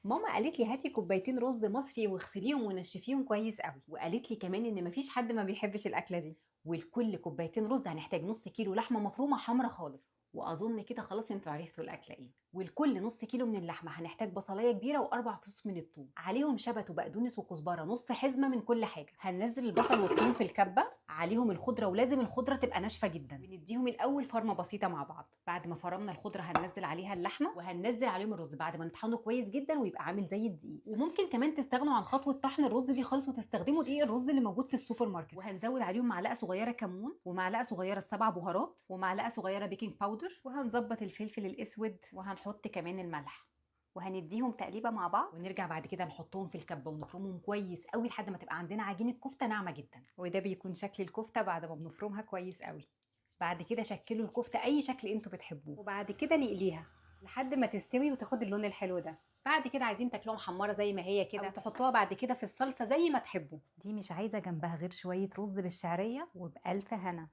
ماما قالت لي هاتي كوبايتين رز مصري واغسليهم ونشفيهم كويس قوي، وقالت لي كمان ان مفيش حد ما بيحبش الاكله دي. ولكل كوبايتين رز هنحتاج نص كيلو لحمه مفرومه حمرا خالص. واظن كده خلاص انتوا عرفتوا الاكله ايه. ولكل نص كيلو من اللحمه هنحتاج بصلايه كبيره واربع فصوص من الثوم، عليهم شبت وبقدونس وكزبره نص حزمه من كل حاجه. هننزل البصل والثوم في الكبه، عليهم الخضره ولازم الخضره تبقى ناشفه جدا، ونديهم الاول فرمه بسيطه مع بعض. بعد ما فرمنا الخضره هننزل عليها اللحمه وهننزل عليهم الرز بعد ما نطحنه كويس جدا ويبقى عامل زي الدقيق. وممكن كمان تستغنوا عن خطوه طحن الرز دي خالص وتستخدموا دقيق الرز اللي موجود في السوبر ماركت. وهنزود عليهم معلقه صغيره كمون ومعلقه صغيره سبع بهارات ومعلقه صغيره بيكنج باودر، وهنظبط الفلفل الاسود وهنحط كمان الملح، وهنديهم تقليبه مع بعض. ونرجع بعد كده نحطهم في الكبه ونفرمهم كويس قوي لحد ما تبقى عندنا عجينه كفته ناعمه جدا. وده بيكون شكل الكفته بعد ما بنفرمها كويس قوي. بعد كده شكلوا الكفته اي شكل انتوا بتحبوه، وبعد كده نقليها لحد ما تستوي وتاخد اللون الحلو ده. بعد كده عايزين تاكلوها محمره زي ما هي كده، او تحطوها بعد كده في الصلصه زي ما تحبوا. دي مش عايزه جنبها غير شويه رز بالشعريه وبألف هنا.